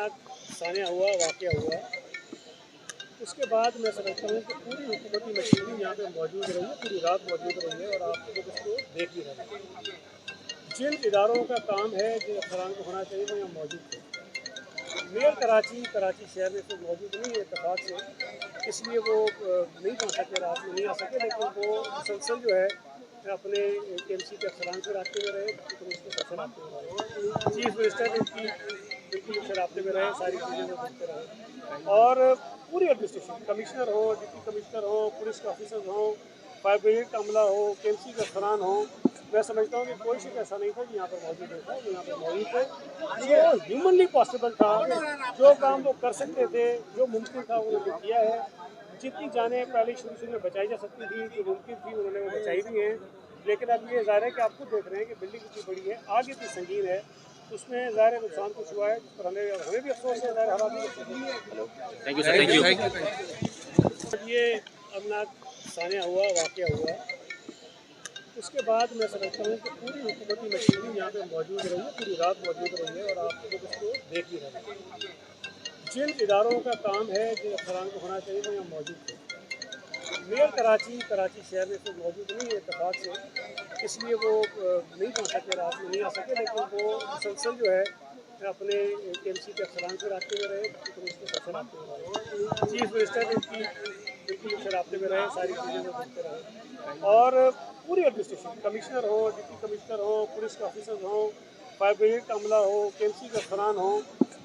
अमनाक सानिया हुआ, वाक़या हुआ, उसके बाद मैं समझता हूँ कि पूरी हुकूमती मशीनरी यहाँ पे मौजूद रही है, पूरी रात मौजूद रही है और आप लोग उसको देख भी रहे हैं। जिन इदारों का काम है, जिन अफसरान को होना चाहिए, वो यहाँ मौजूद थे। मेयर कराची शहर में तो मौजूद नहीं है इत्तेफाक से, इसलिए वो नहीं पहुँच सके, रात में नहीं आ सके, लेकिन वो मुसलसल जो है अपने KMC के अफसरान से रब्ते में रहे, डिप्टी कमिश्नर से रब्ते में रहे, चीफ मिनिस्टर बिल्कुल उनसे रब्ते में रहे, सारी चीज़ें वो देखते रहे। और पूरी एडमिनिस्ट्रेशन, कमिश्नर हो, डिप्टी कमिश्नर हो, पुलिस के ऑफिसर्स हों, फायर ब्रिगेड का अमला हो, KMC के अफसरान हों, मैं समझता हूँ कि कोई शिक ऐसा नहीं था कि यहाँ पर मौजूद नहीं था, वो यहाँ पर मौजूद थे। जो ह्यूमनली पॉसिबल था, जो काम वो कर सकते थे, जो मुमकिन था उन्होंने किया है। जितनी जानें पहले शुरू में बचाई जा सकती थी, जो मुमकिन थी उन्होंने वो बचाई भी हैं। लेकिन अब ये ज़ाहिर है कि आप खुद देख रहे हैं कि बिल्डिंग इतनी बड़ी है, आग इतनी संगीन है, उसमें ज़ाहिर है नुकसान कुछ हुआ है, जिस पर हमें भी अफसोस है, ज़ाहिर हर आदमी को अफसोस है। Thank you sir, thank you. ये अमनाक सानिया हुआ, वाक़या हुआ, उसके बाद मैं समझता हूँ कि पूरी हुकूमती मशीनरी यहाँ पे मौजूद रही है, पूरी रात मौजूद रही है और आप लोग उसको देख भी रहे हैं। जिन इदारों का काम है, जिन अफसरान को होना चाहिए, वो यहाँ मौजूद थे। मेयर कराची शहर में तो मौजूद नहीं है इत्तेफाक से, इसलिए वो नहीं पहुँच सके, रात में नहीं आ सके, लेकिन वो मुसलसल जो है अपने KMC के अफसरान से रब्ते में रहे, डिप्टी कमिश्नर से रब्ते में रहे, चीफ मिनिस्टर बिल्कुल उनसे रब्ते में रहे, सारी चीज़ें वो देखते रहे। और पूरी एडमिनिस्ट्रेशन, कमिश्नर हो, डिप्टी कमिश्नर हो, पुलिस के ऑफिसर्स हों, फायर ब्रिगेड का अमला हो, KMC के अफसरान हों,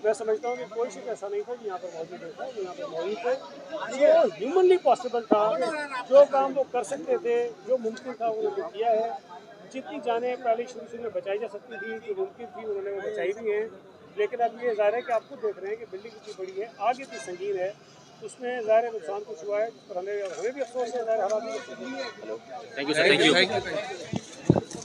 मैं समझता हूँ कि कोई शिक ऐसा नहीं था कि यहाँ पर मौजूद नहीं था, वो यहाँ पर मौजूद थे। जो ह्यूमनली पॉसिबल था, जो काम वो कर सकते थे, जो मुमकिन था उन्होंने किया है। जितनी जानें पहले शुरू में बचाई जा सकती थी, जो मुमकिन थी उन्होंने वो बचाई भी हैं। लेकिन अब ये ज़ाहिर है कि आप खुद देख रहे हैं कि बिल्डिंग इतनी बड़ी है, आग इतनी संगीन है, उसमें ज़ाहिर है नुकसान कुछ हुआ है, जिस पर हमें भी अफसोस है, ज़ाहिर हर आदमी को अफसोस है। Thank you sir, thank you.